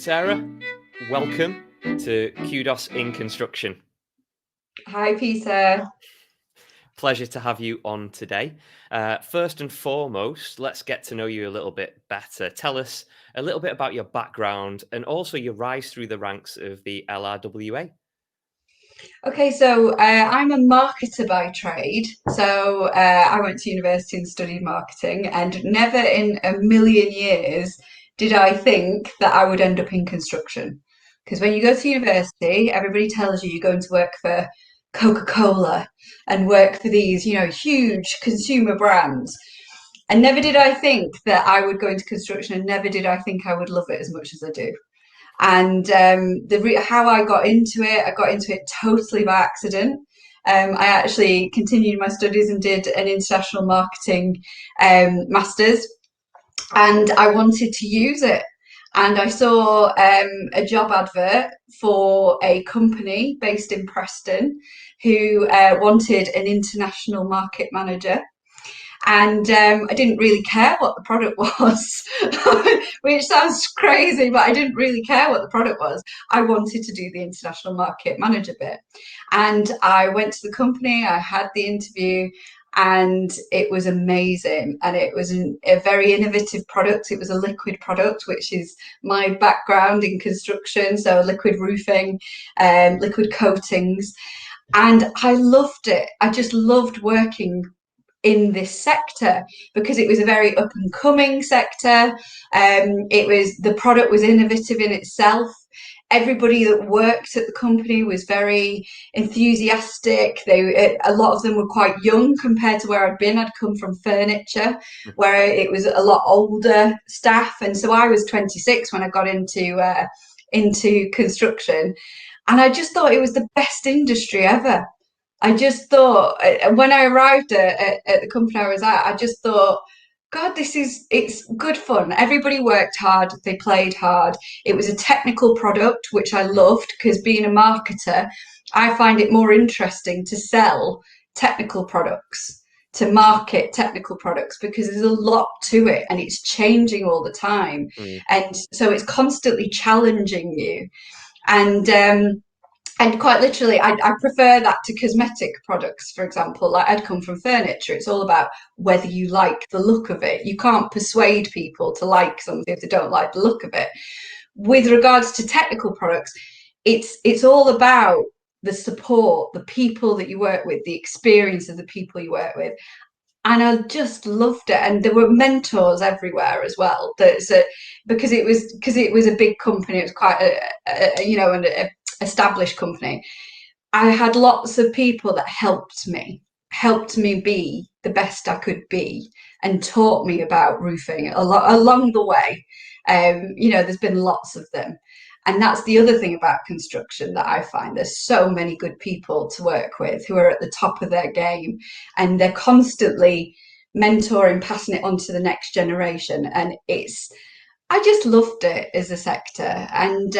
Sarah, welcome to Kudos in Construction. Hi, Peter. Pleasure to have you on today. First and foremost, let's get to know you a little bit better. Tell us a little bit about your background and also your rise through the ranks of the LRWA. Okay, so I'm a marketer by trade. So I went to university and studied marketing, and never in a million years did I think that I would end up in construction. Because when you go to university, everybody tells you you're going to work for Coca-Cola and work for these, huge consumer brands. And never did I think that I would go into construction, and never did I think I would love it as much as I do. And how I got into it totally by accident. I actually continued my studies and did an international marketing master's, and I wanted to use it. And I saw a job advert for a company based in Preston who wanted an international market manager. And I didn't really care what the product was, which sounds crazy, but I didn't really care what the product was. I wanted to do the international market manager bit. And I went to the company, I had the interview, and it was amazing. And it was a very innovative product. It was a liquid product, which is my background in construction. So liquid roofing, liquid coatings. And I loved it. I just loved working in this sector because it was a very up and coming sector. The product was innovative in itself. Everybody that worked at the company was very enthusiastic. A lot of them were quite young compared to where I'd been. I'd come from furniture, where it was a lot older staff, and so I was 26 when I got into construction, and I just thought it was the best industry ever. I just thought when I arrived at the company I was at, I just thought, God, it's good fun. Everybody worked hard, they played hard. It was a technical product, which I loved, because being a marketer, I find it more interesting to sell technical products, to market technical products, because there's a lot to it and it's changing all the time. And so it's constantly challenging you. And quite literally, I prefer that to cosmetic products, for example. Like, I'd come from furniture. It's all about whether you like the look of it. You can't persuade people to like something if they don't like the look of it. With regards to technical products, it's all about the support, the people that you work with, the experience of the people you work with. And I just loved it. And there were mentors everywhere as well. Because it was a big company. It was quite an established company. I had lots of people that helped me be the best I could be, and taught me about roofing along the way. There's been lots of them. And that's the other thing about construction that I find. There's so many good people to work with who are at the top of their game, and they're constantly mentoring, passing it on to the next generation. And I just loved it as a sector. And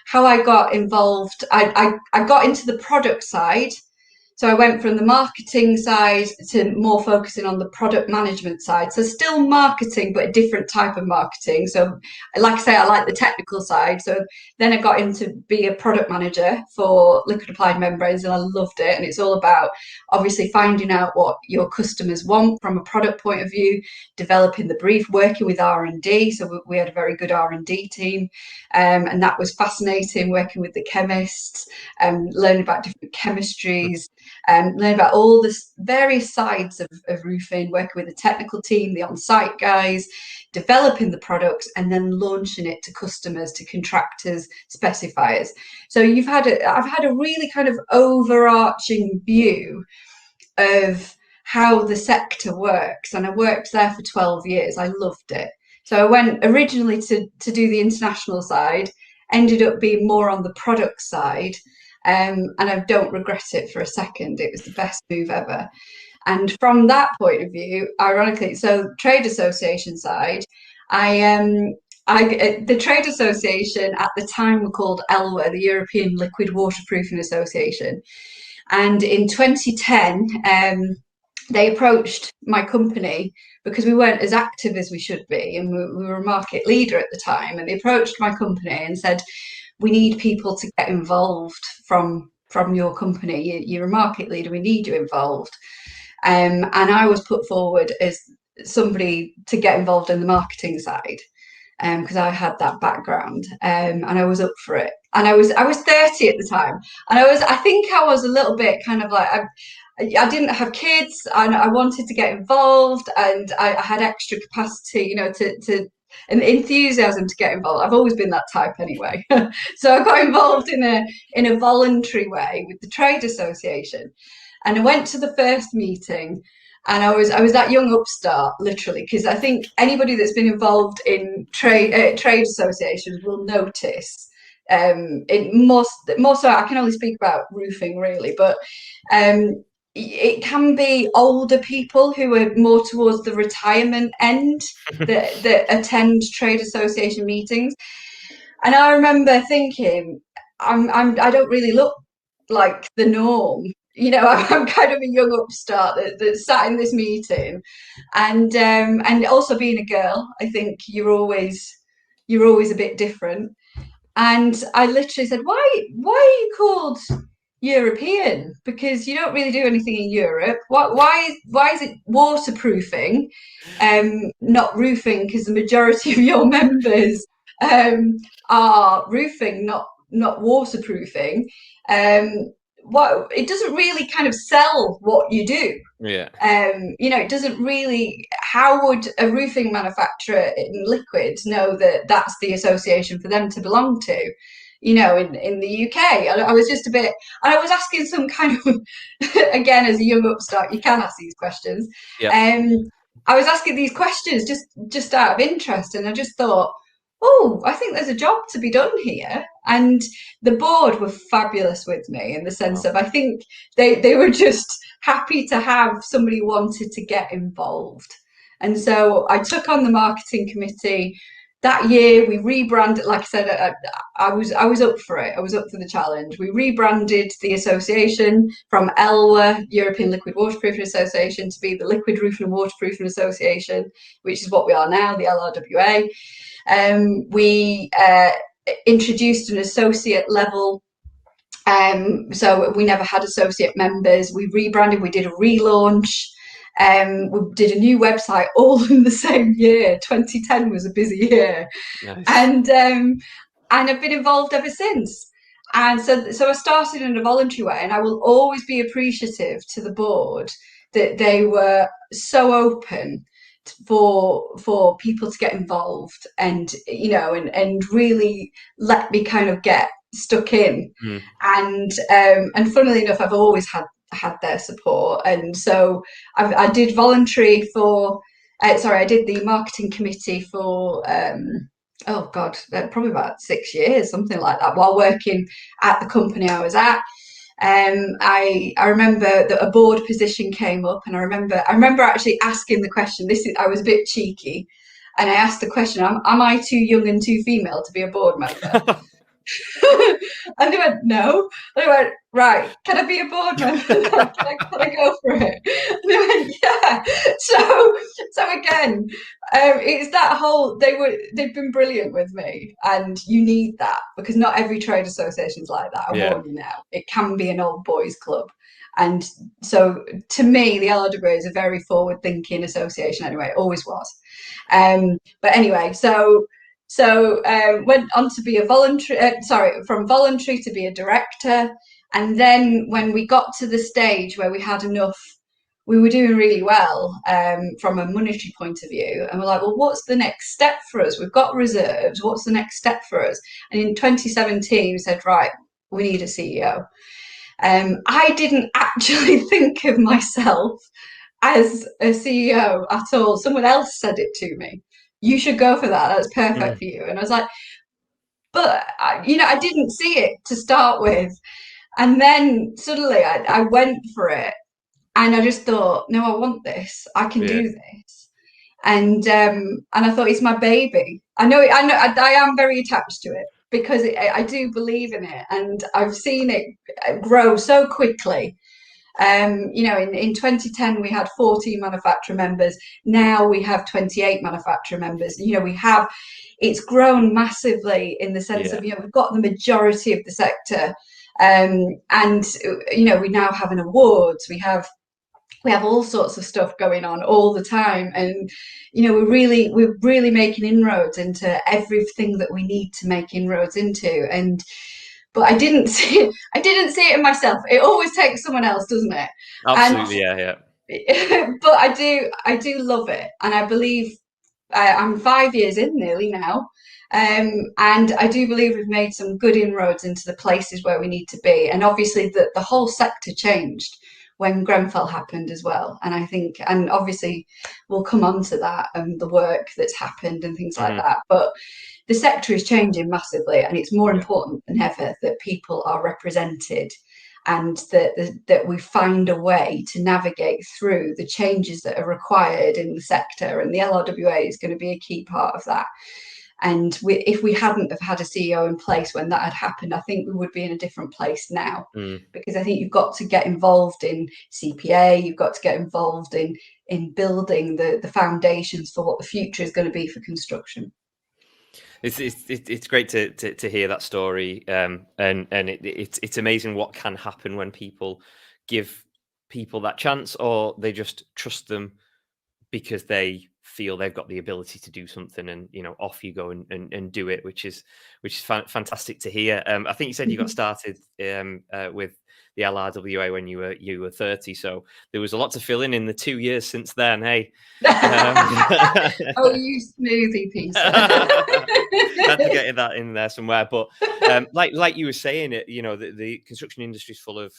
how I got involved, I got into the product side. So I went from the marketing side to more focusing on the product management side. So still marketing, but a different type of marketing. So like I say, I like the technical side. So then I got into be a product manager for liquid applied membranes, and I loved it. And it's all about obviously finding out what your customers want from a product point of view, developing the brief, working with R&D. So we had a very good R&D team. And that was fascinating, working with the chemists, learning about different chemistries, learn about all the various sides of roofing, working with the technical team, the on-site guys, developing the products, and then launching it to customers, to contractors, specifiers. So I've had a really kind of overarching view of how the sector works, and I worked there for 12 years. I loved it. So I went originally to do the international side, ended up being more on the product side. And I don't regret it for a second. It was the best move ever. And from that point of view, ironically, so trade association side, the trade association at the time were called LRWA, the European Liquid Waterproofing Association. And in 2010, they approached my company because we weren't as active as we should be, and we were a market leader at the time. And they approached my company and said, "We need people to get involved from your company. You're a market leader. We need you involved." And I was put forward as somebody to get involved in the marketing side because I had that background, and I was up for it. And I was 30 at the time, and I think I was a little bit kind of like I didn't have kids, and I wanted to get involved, and I had extra capacity, to and enthusiasm to get involved. I've always been that type anyway. So I got involved in a voluntary way with the trade association, and I went to the first meeting, and I was that young upstart, literally, because I think anybody that's been involved in trade associations will notice. It more so. I can only speak about roofing, really, but it can be older people who are more towards the retirement end that attend trade association meetings. And I remember thinking, I don't really look like the norm. I'm kind of a young upstart that sat in this meeting, and also being a girl, I think you're always a bit different. And I literally said, why are you called European? Because you don't really do anything in Europe. Why is it waterproofing, not roofing? Because the majority of your members are roofing, not waterproofing. What it doesn't really kind of sell what you do. Yeah. It doesn't really. How would a roofing manufacturer in liquid know that that's the association for them to belong to? In the UK, I was just a bit, and I was asking some kind of, again, as a young upstart, you can ask these questions. Yeah. I was asking these questions just out of interest, and I just thought, oh, I think there's a job to be done here. And the board were fabulous with me in the sense of, I think they were just happy to have somebody who wanted to get involved. And so I took on the marketing committee. That year we rebranded, like I said, I was up for it. I was up for the challenge. We rebranded the association from LRWA, European Liquid Waterproofing Association, to be the Liquid Roofing and Waterproofing Association, which is what we are now, the LRWA. We introduced an associate level. So we never had associate members. We rebranded, we did a relaunch. We did a new website all in the same year. 2010 was a busy year. Nice. And I've been involved ever since. And so I started in a voluntary way, and I will always be appreciative to the board that they were so open for people to get involved, and really let me kind of get stuck in. Mm. And funnily enough, I've always had their support. And so I did voluntary for I did the marketing committee for oh god, probably about 6 years, something like that, while working at the company I was at. I remember that a board position came up, and I remember actually asking the question. I was a bit cheeky, and I asked the question: Am I too young and too female to be a board member? And they went, no. And I went, right, can I be a board member? Can I go for it? And they went, yeah. So again, it's that whole, they've been brilliant with me, and you need that, because not every trade association's like that. I Yeah. warn you now. It can be an old boys club. And so to me, the LRWA is a very forward thinking association anyway. It always was. But anyway, so went on to be a voluntary, from voluntary to be a director. And then when we got to the stage where we had enough, we were doing really well from a monetary point of view. And we're like, well, what's the next step for us? We've got reserves. What's the next step for us? And in 2017, we said, right, we need a CEO. I didn't actually think of myself as a CEO at all. Someone else said it to me. You should go for that. That's perfect for you. And I was like, but I didn't see it to start with. And then suddenly I went for it, and I just thought, no, I want this. I can Yeah. do this. And I thought, it's my baby. I know I am very attached to it, because I do believe in it, and I've seen it grow so quickly. In 2010 we had 14 manufacturer members. Now we have 28 manufacturer members. It's grown massively in the sense Yeah. of, we've got the majority of the sector. And we now have an awards. We have all sorts of stuff going on all the time, and we're really making inroads into everything that we need to make inroads into. And but I didn't see it in myself. It always takes someone else, doesn't it? And Absolutely. Yeah. Yeah. but I do love it, and I believe I'm 5 years in nearly now. And I do believe we've made some good inroads into the places where we need to be. And obviously, the whole sector changed when Grenfell happened as well. And I think, and obviously, we'll come on to that and the work that's happened and things like Hmm. that. But the sector is changing massively, and it's more Yeah. important than ever that people are represented, and that we find a way to navigate through the changes that are required in the sector. And the LRWA is going to be a key part of that. And if we hadn't have had a CEO in place when that had happened, I think we would be in a different place now. Mm. Because I think you've got to get involved in CPA, you've got to get involved in building the foundations for what the future is going to be for construction. It's great to hear that story, and it's amazing what can happen when people give people that chance, or they just trust them because they feel they've got the ability to do something, and off you go and do it, which is fantastic to hear. I think you said you got started with the LRWA when you were 30, so there was a lot to fill in the 2 years since then. Hey. um, Oh, you smoothie piece. Had to get that in there somewhere, but like you were saying, the construction industry is full of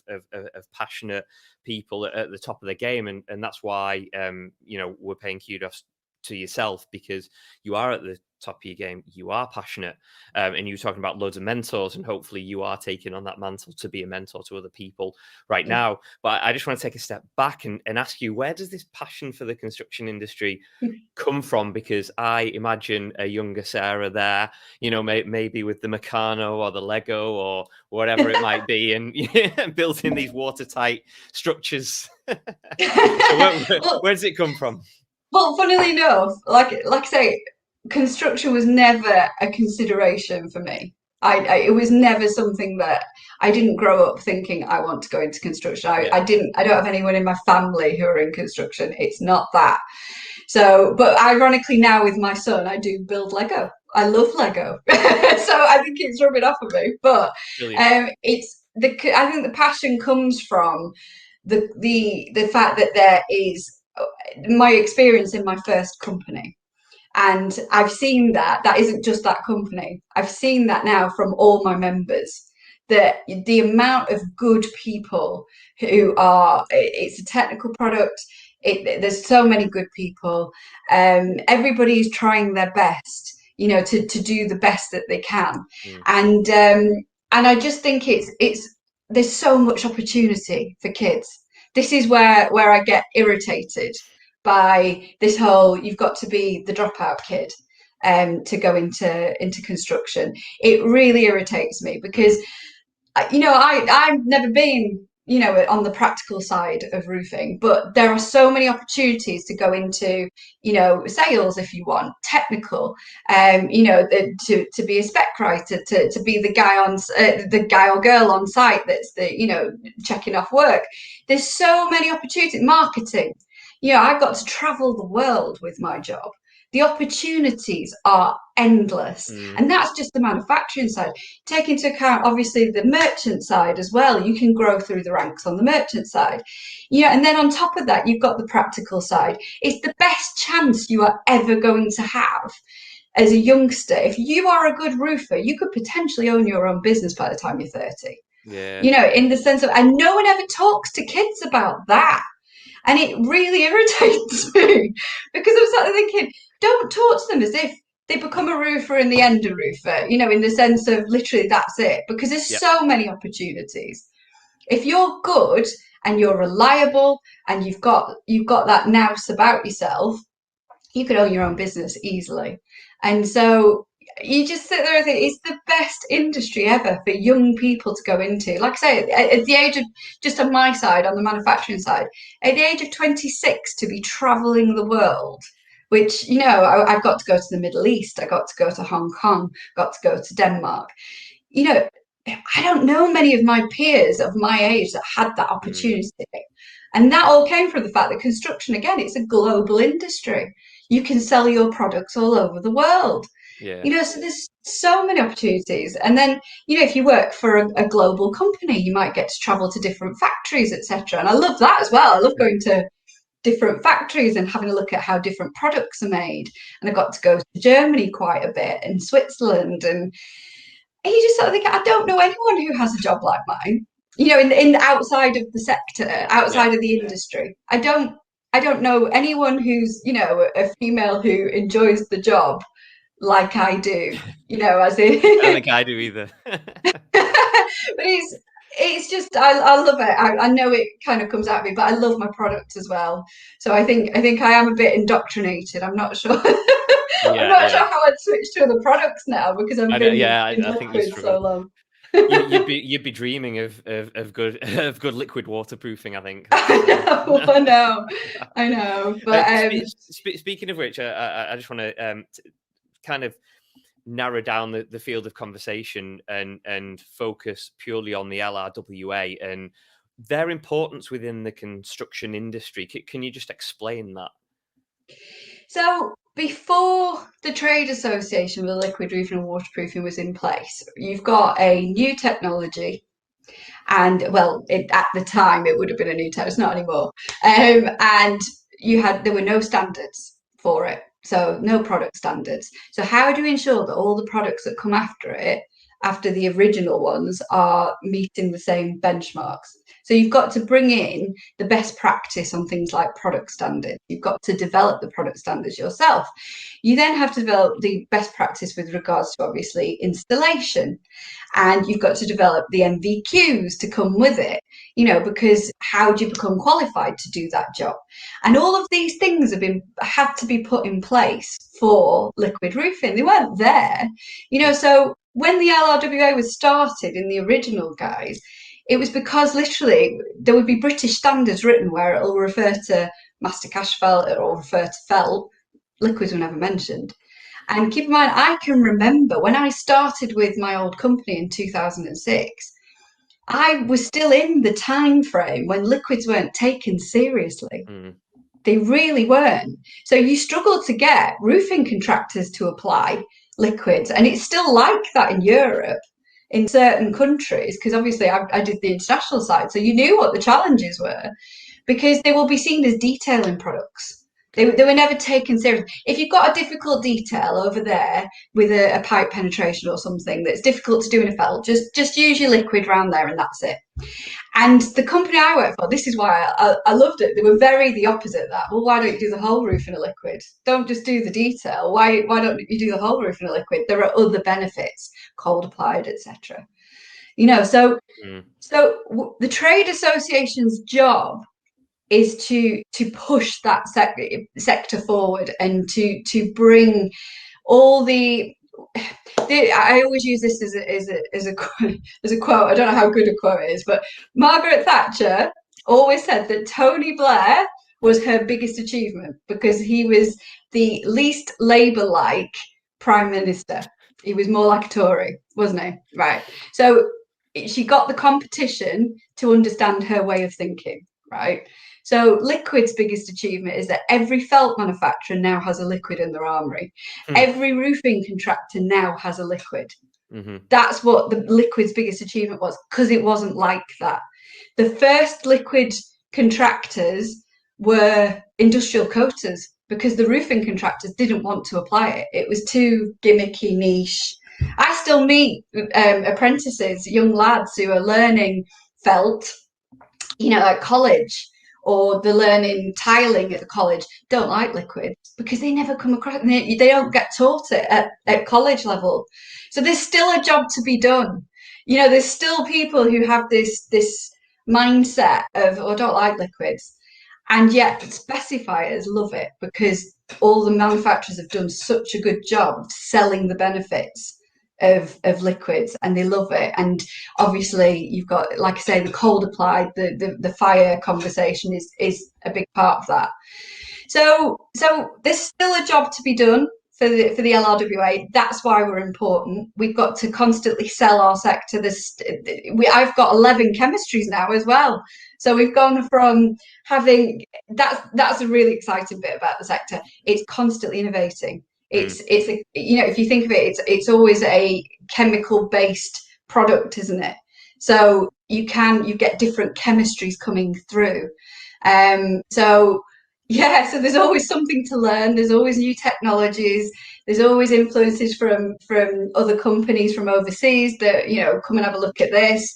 passionate people at the top of the game, and that's why we're paying kudos to yourself, because you are at the top of your game, you are passionate, and you were talking about loads of mentors, and hopefully you are taking on that mantle to be a mentor to other people right Yeah. now. But I just want to take a step back and ask you, where does this passion for the construction industry come from? Because I imagine a younger Sarah there, maybe with the Meccano or the Lego or whatever it might be, and building these watertight structures. So well, where does it come from? well, funnily enough, like I say, construction was never a consideration for me. It was never something that I didn't grow up thinking I want to go into construction. Yeah. I don't have anyone in my family who are in construction. It's not that. So, but ironically now with my son, I do build Lego. I love Lego. So I think it's rubbing off of me. But Brilliant. I think the passion comes from the fact that there is my experience in my first company. And I've seen that isn't just that company. I've seen that now from all my members, that the amount of good people who are, it's a technical product. There's so many good people. Everybody's trying their best, to do the best that they can. Mm. And I just think there's so much opportunity for kids. This is where I get irritated by this whole, you've got to be the dropout kid to go into construction. It really irritates me because Mm. I've never been on the practical side of roofing, but there are so many opportunities to go into sales if you want, technical, to be a spec writer, to be the guy or girl on site that's checking off work. There's so many opportunities. Marketing, I've got to travel the world with my job. The opportunities are endless, Mm. and that's just the manufacturing side. Take into account obviously the merchant side as well. You can grow through the ranks on the merchant side, and then on top of that you've got the practical side. It's the best chance you are ever going to have as a youngster. If you are a good roofer, you could potentially own your own business by the time you're 30. Yeah. In the sense of, and no one ever talks to kids about that. And it really irritates me because I'm sort of thinking, don't talk to them as if they become a roofer and the end a roofer, in the sense of literally that's it, because there's Yep. so many opportunities. If you're good and you're reliable and you've got that nous about yourself, you could own your own business easily. And so you just sit there and think it's the best industry ever for young people to go into. Like I say, at the age of, just on my side, on the manufacturing side, at the age of 26, to be traveling the world, which, I've got to go to the Middle East, I got to go to Hong Kong, got to go to Denmark. You know, I don't know many of my peers of my age that had that Mm, opportunity. And that all came from the fact that construction, again, it's a global industry. You can sell your products all over the world. yeah. So there's so many opportunities. And then, if you work for a global company, you might get to travel to different factories, etc. And I love that as well. I love going to different factories and having a look at how different products are made. And I got to go to Germany quite a bit and Switzerland. And you just sort of think, I don't know anyone who has a job like mine. In outside of the sector, Yeah. outside of the industry. I don't know anyone who's, a female who enjoys the job like I do, as in, I don't think I do either. but it's just I love it. I know it kind of comes at me, but I love my product as well. So I think I am a bit indoctrinated. I'm not sure. I'm Yeah, not yeah. sure how I'd switch to other products now because I've I know. been Yeah, in I think you liquid so struggle. long. You'd be dreaming of good of good liquid waterproofing. I think that's. I know. But Speaking of which, I just want to kind of narrow down the field of conversation and focus purely on the LRWA and their importance within the construction industry. Can you just explain that? So before the trade association with liquid roofing and waterproofing was in place, you've got a new technology. And well, at the time it would have been a new technology, it's not anymore. And there were no standards for it. So no product standards. So how do you ensure that all the products that come after it, after the original ones, are meeting the same benchmarks? So you've got to bring in the best practice on things like product standards. You've got to develop the product standards yourself. You then have to develop the best practice with regards to obviously installation. And you've got to develop the MVQs to come with it, because how do you become qualified to do that job? And all of these things had to be put in place for liquid roofing. They weren't there, Mm, so when the LRWA was started in the original guise, it was because literally there would be British standards written where it'll refer to mastic asphalt, it'll refer to felt. Liquids were never mentioned. And keep in mind, I can remember when I started with my old company in 2006, I was still in the time frame when liquids weren't taken seriously. mm, They really weren't. So you struggled to get roofing contractors to apply liquids. And it's still like that in Europe, in certain countries, because obviously I did the international side. So you knew what the challenges were because they will be seen as detailing products. They were never taken seriously. If you've got a difficult detail over there with a pipe penetration or something that's difficult to do in a felt, just use your liquid round there and that's it. And the company I work for, this is why I loved it. They were very the opposite of that. Well, why don't you do the whole roof in a liquid? Don't just do the detail. Why don't you do the whole roof in a liquid? There are other benefits, cold applied, etc. So mm. the trade association's job is to push that sector forward and to bring all I always use this as a quote. I don't know how good a quote is, but Margaret Thatcher always said that Tony Blair was her biggest achievement because he was the least Labour-like prime minister. He was more like a Tory, wasn't he? Right. So she got the competition to understand her way of thinking. Right. So Liquid's biggest achievement is that every felt manufacturer now has a liquid in their armory. Hmm. Every roofing contractor now has a liquid. Mhm. That's what the liquid's biggest achievement was, because it wasn't like that. The first liquid contractors were industrial coaters because the roofing contractors didn't want to apply it. It was too gimmicky, niche. I still meet apprentices, young lads who are learning felt, at college, or they're learning tiling at the college, don't like liquids because they never come across, they don't get taught it at college level. So there's still a job to be done. There's still people who have this mindset of, oh, I don't like liquids. And yet specifiers love it because all the manufacturers have done such a good job of selling the benefits of liquids, and they love it. And obviously you've got, like I say, the cold applied, the fire conversation is a big part of that. So there's still a job to be done for the LRWA. That's why we're important. We've got to constantly sell our sector. I've got 11 chemistries now as well. So we've gone from having that's a really exciting bit about the sector. It's constantly innovating. Mm, It's a, you know, if you think of it, it's always a chemical based product, isn't it? So you get different chemistries coming through. So yeah, so there's always something to learn. There's always new technologies. There's always influences from other companies from overseas that, you know, come and have a look at this.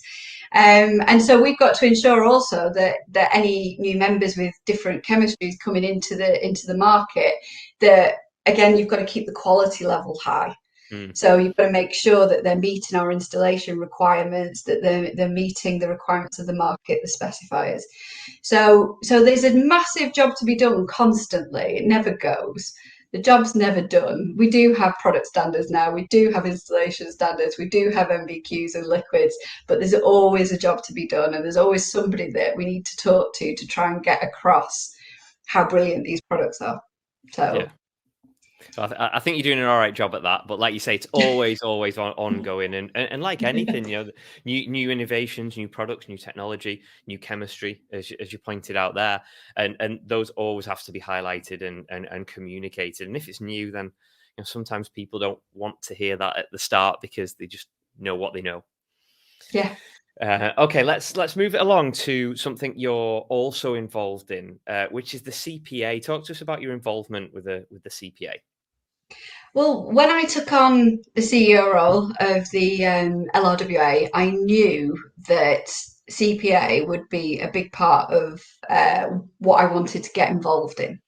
And so we've got to ensure also that any new members with different chemistries coming into the market, that again you've got to keep the quality level high. mm, So you've got to make sure that they're meeting our installation requirements, that they're meeting the requirements of the market, the specifiers. So there's a massive job to be done constantly. It never goes. The job's never done. We do have product standards now. We do have installation standards. We do have MVQs and liquids, but there's always a job to be done, and there's always somebody that we need to talk to try and get across how brilliant these products are. yeah. So So I think you're doing an all right job at that. But like you say, it's always ongoing, and like anything, you know, new innovations, new products, new technology, new chemistry, as you pointed out there, and those always have to be highlighted and communicated. And if it's new, then you know sometimes people don't want to hear that at the start because they just know what they know. yeah. Okay, let's move it along to something you're also involved in, which is the CPA. Talk to us about your involvement with the CPA. Well, when I took on the CEO role of the LRWA, I knew that CPA would be a big part of what I wanted to get involved in.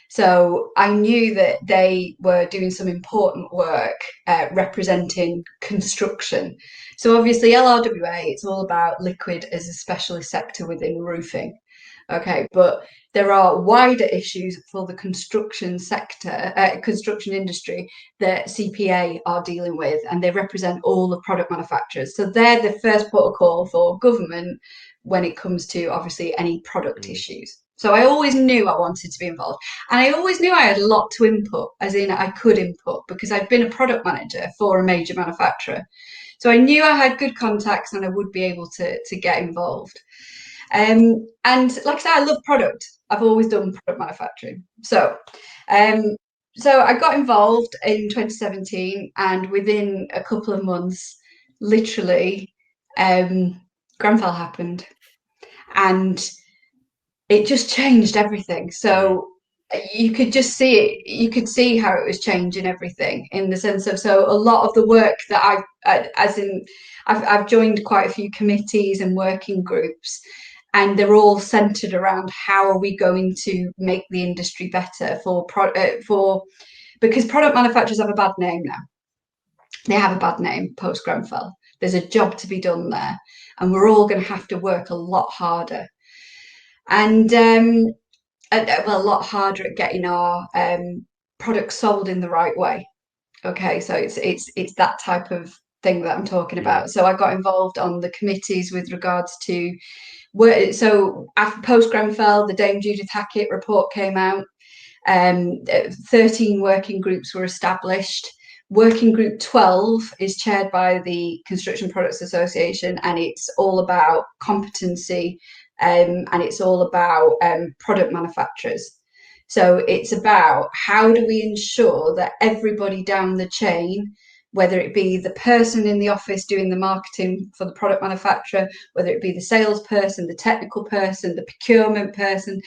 So I knew that they were doing some important work representing construction. So obviously, LRWA, it's all about liquid as a specialist sector within roofing. Okay, but there are wider issues for the construction sector, construction industry that CPA are dealing with, and they represent all the product manufacturers. So they're the first protocol for government when it comes to obviously any product Mm, issues. So I always knew I wanted to be involved, and I always knew I had a lot to input, as in I could input because I'd been a product manager for a major manufacturer. So I knew I had good contacts and I would be able to get involved. And like I said, I love product. I've always done product manufacturing. Um, so I got involved in 2017, and within a couple of months, literally, Grenfell happened, and it just changed everything. mm, So you could just see it. You could see how it was changing everything in the sense of, so a lot of the work that as in, I've joined quite a few committees and working groups, and they're all centered around how are we going to make the industry better for because product manufacturers have a bad name now. They have a bad name post Grenfell. There's a job to be done there, and we're all going to have to work a lot harder. And well, a lot harder at getting our products sold in the right way. Okay, so it's that type of thing that I'm talking mm, about. So I got involved on the committees with regards to where. So after post Grenfell, the Dame Judith Hackett report came out. 13 working groups were established. Working Group 12 is chaired by the Construction Products Association, and it's all about competency, and it's all about product manufacturers. So it's about how do we ensure that everybody down the chain, whether it be the person in the office doing the marketing for the product manufacturer, whether it be the salesperson, the technical person, the procurement person,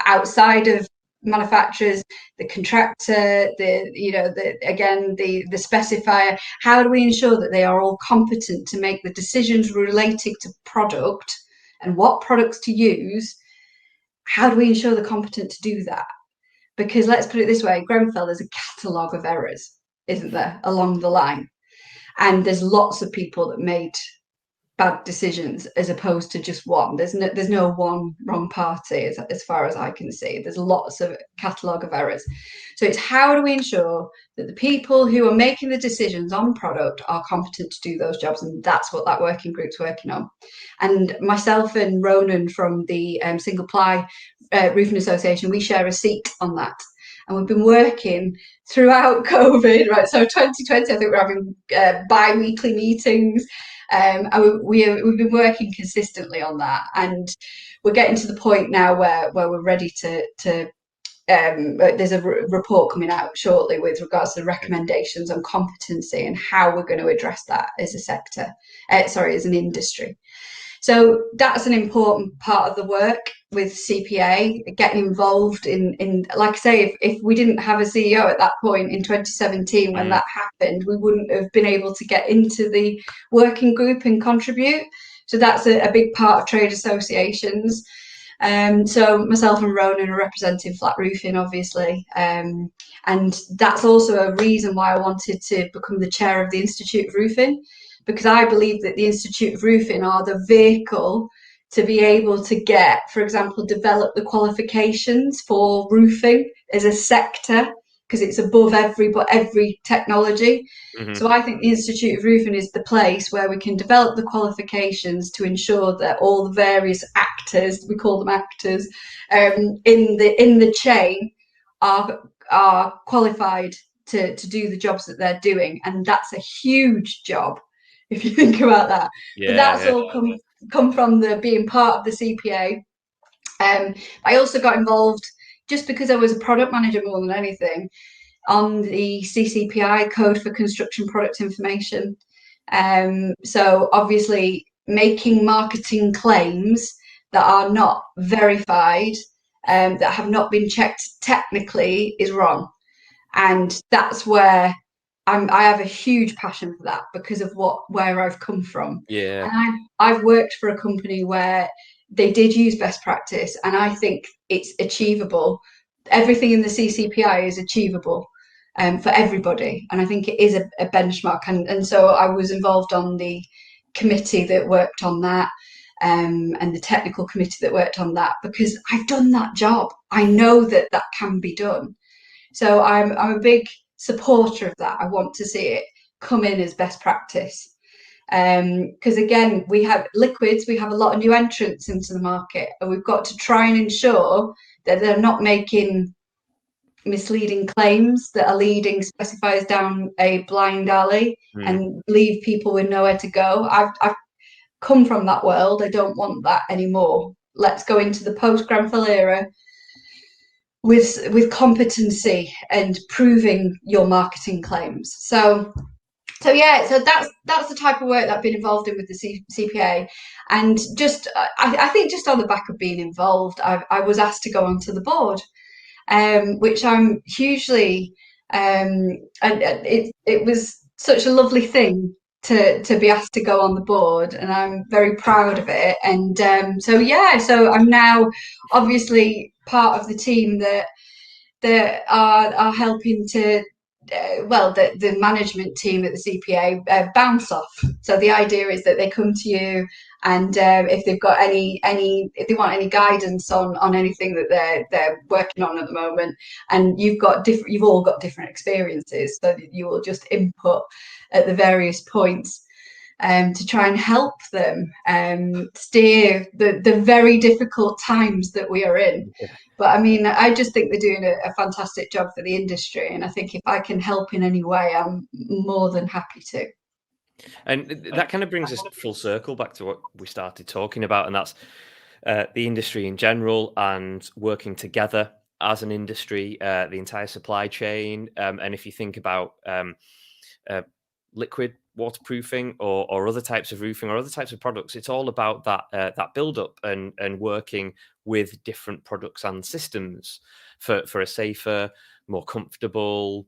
outside of manufacturers, the contractor, the specifier, how do we ensure that they are all competent to make the decisions relating to product and what products to use? How do we ensure they're competent to do that? Because let's put it this way, Grenfell is a catalogue of errors, isn't there, along the line? And there's lots of people that made bad decisions as opposed to just one. There's no one wrong party as far as I can see. There's lots of catalogue of errors. So it's how do we ensure that the people who are making the decisions on product are competent to do those jobs, and that's what that working group's working on. And myself and Ronan from the Single Ply Roofing Association, we share a seat on that. And we've been working throughout COVID, right? So 2020, I think we're having bi-weekly meetings. And we've been working consistently on that, and we're getting to the point now where we're ready to there's a report coming out shortly with regards to the recommendations on competency and how we're going to address that as a sector, as an industry. So that's an important part of the work with CPA, getting involved in like I say, if we didn't have a CEO at that point in 2017 when that happened, we wouldn't have been able to get into the working group and contribute. So that's a big part of trade associations. So myself and Ronan are representing flat roofing, obviously. And that's also a reason why I wanted to become the chair of the Institute of Roofing, because I believe that the Institute of Roofing are the vehicle to be able to get, for example, develop the qualifications for roofing as a sector, because it's above every technology. Mm-hmm. So I think the Institute of Roofing is the place where we can develop the qualifications to ensure that all the various actors, we call them actors, in the chain are qualified to do the jobs that they're doing. And that's a huge job if you think about that. But Yeah, that's yeah. all come from the being part of the CPA. I also got involved just because I was a product manager more than anything on the CCPI Code for Construction Product Information. So obviously making marketing claims that are not verified, that have not been checked technically is wrong. And that's where I have a huge passion for that because of where I've come from. Yeah. And I've worked for a company where they did use best practice, and I think it's achievable. Everything in the CCPI is achievable for everybody, and I think it is a benchmark. And so I was involved on the committee that worked on that, and the technical committee that worked on that, because I've done that job. I know that that can be done. So I'm a big supporter of that. I want to see it come in as best practice. Because again, we have liquids, we have a lot of new entrants into the market, and we've got to try and ensure that they're not making misleading claims that are leading specifiers down a blind alley and leave people with nowhere to go. I've come from that world. I don't want that anymore. Let's go into the post-Grenfell era with competency and proving your marketing claims. So yeah, so that's the type of work that I've been involved in with the CPA. And just I think just on the back of being involved, I was asked to go onto the board, which I'm hugely and it was such a lovely thing to be asked to go on the board, and I'm very proud of it. And so yeah, so I'm now obviously part of the team that are helping to the management team at the CPA bounce off. So the idea is that they come to you, and if they've got if they want any guidance on anything that they're working on at the moment, and you've all got different experiences, so that you will just input at the various points. To try and help them steer the very difficult times that we are in. Yeah. But I mean, I just think they're doing a fantastic job for the industry. And I think if I can help in any way, I'm more than happy to. And that kind of brings us full circle back to what we started talking about, and that's the industry in general and working together as an industry, the entire supply chain. And if you think about liquid waterproofing or other types of roofing or other types of products, it's all about that build up and working with different products and systems for a safer, more comfortable,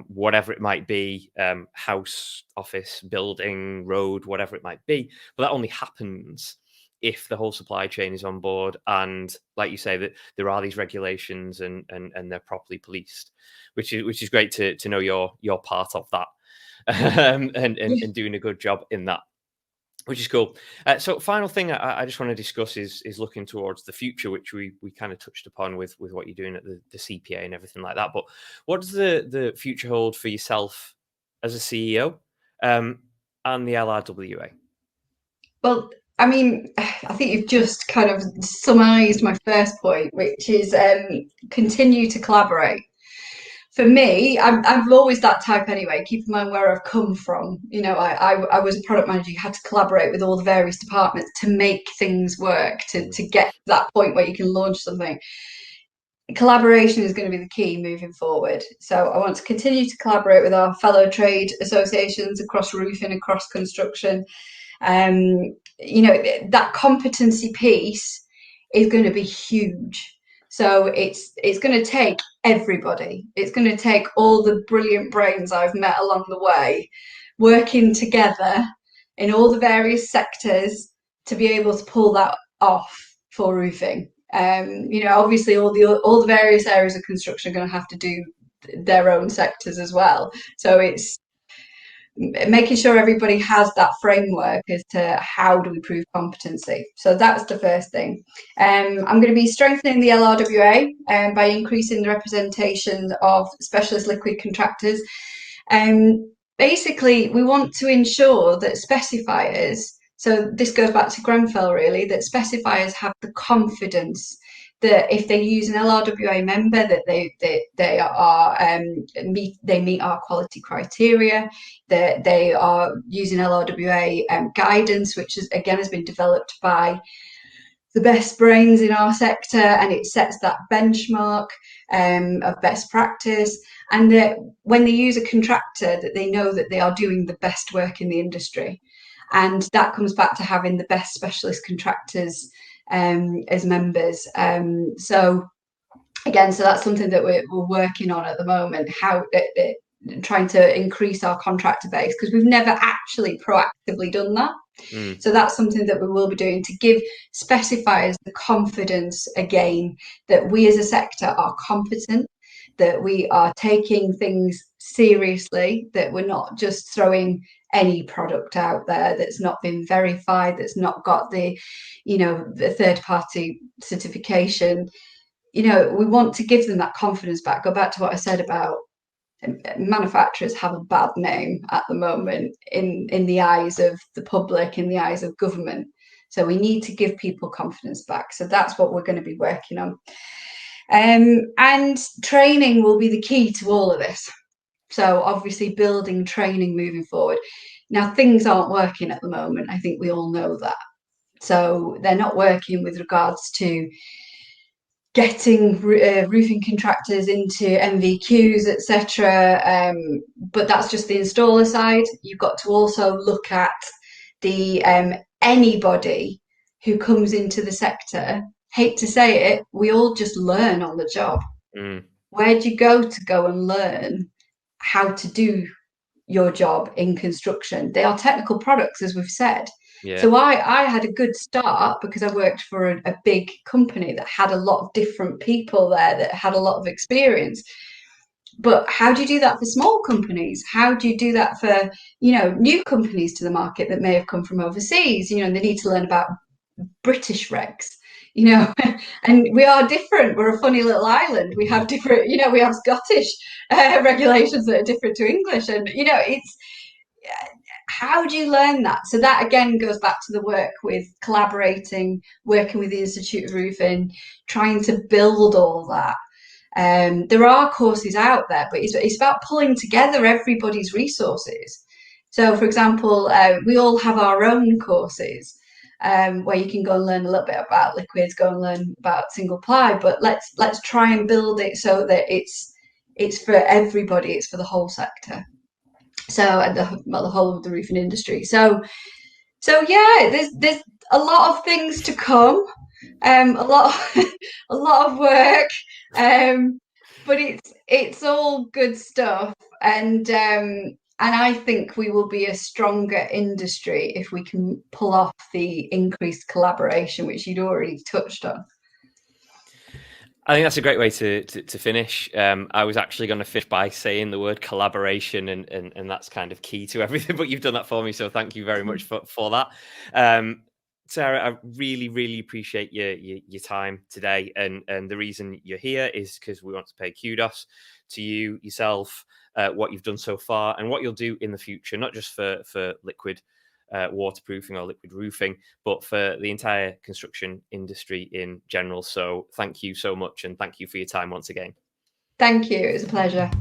whatever it might be, house, office, building, road, whatever it might be. But that only happens if the whole supply chain is on board, and like you say, that there are these regulations and they're properly policed, which is great to know you're part of that. And doing a good job in that. which is cool. So, final thing I just want to discuss is looking towards the future, which we kind of touched upon with what you're doing at the CPA and everything like that. But what does the future hold for yourself as a CEO and the LRWA? Well, I mean, I think you've just kind of summarised my first point, which is continue to collaborate. For me, I'm always that type anyway. Keep in mind where I've come from. You know, I was a product manager. You had to collaborate with all the various departments to make things work, to get to that point where you can launch something. Collaboration is going to be the key moving forward. So I want to continue to collaborate with our fellow trade associations across roofing, across construction. You know, that competency piece is going to be huge. So it's going to take everybody. It's going to take all the brilliant brains I've met along the way working together in all the various sectors to be able to pull that off for roofing. You know, obviously all the various areas of construction are going to have to do their own sectors as well. So it's making sure everybody has that framework as to how do we prove competency. So that's the first thing. I'm going to be strengthening the LRWA by increasing the representation of specialist liquid contractors. Basically, we want to ensure that specifiers, so this goes back to Grenfell really, that specifiers have the confidence that if they use an LRWA member, that they are they meet our quality criteria, that they are using LRWA guidance, which is again has been developed by the best brains in our sector, and it sets that benchmark of best practice. And that when they use a contractor, that they know that they are doing the best work in the industry. And that comes back to having the best specialist contractors as members. So again, so that's something that we're working on at the moment, how trying to increase our contractor base, because we've never actually proactively done that. So that's something that we will be doing to give specifiers the confidence again that we as a sector are competent, that we are taking things seriously, that we're not just throwing any product out there that's not been verified, that's not got the, you know, the third party certification. You know, we want to give them that confidence back. Go back to what I said about manufacturers have a bad name at the moment in the eyes of the public, in the eyes of government. So we need to give people confidence back. So that's what we're going to be working on. And training will be the key to all of this. So obviously building training moving forward. Now, things aren't working at the moment. I think we all know that. So they're not working with regards to getting roofing contractors into MVQs, etc. But that's just the installer side. You've got to also look at the anybody who comes into the sector. Hate to say it, we all just learn on the job. Where do you go and learn how to do your job in construction? They are technical products, as we've said. Yeah. So I had a good start because I worked for a big company that had a lot of different people there that had a lot of experience. But how do you do that for small companies? How do you do that for, you know, new companies to the market that may have come from overseas? You know, and they need to learn about British regs, you know, and we are different. We're a funny little island. We have different, you know, we have Scottish regulations that are different to English, and you know, it's how do you learn that? So that again goes back to the work with collaborating, working with the Institute of Roofing, trying to build all that. There are courses out there, but it's about pulling together everybody's resources. So, for example, we all have our own courses where you can go and learn a little bit about liquids, go and learn about single ply. But let's try and build it so that it's for everybody. It's for the whole sector. So, and the whole of the roofing industry. So yeah, there's a lot of things to come. A lot a lot of work. But it's all good stuff, and I think we will be a stronger industry if we can pull off the increased collaboration, which you'd already touched on. I think that's a great way to finish. I was actually going to finish by saying the word collaboration, and that's kind of key to everything. But you've done that for me, so thank you very much for that. Sarah, I really, really appreciate your time today, and the reason you're here is because we want to pay kudos to you yourself, what you've done so far, and what you'll do in the future, not just for liquid waterproofing or liquid roofing, but for the entire construction industry in general. So thank you so much, and thank you for your time once again. Thank you. It was a pleasure.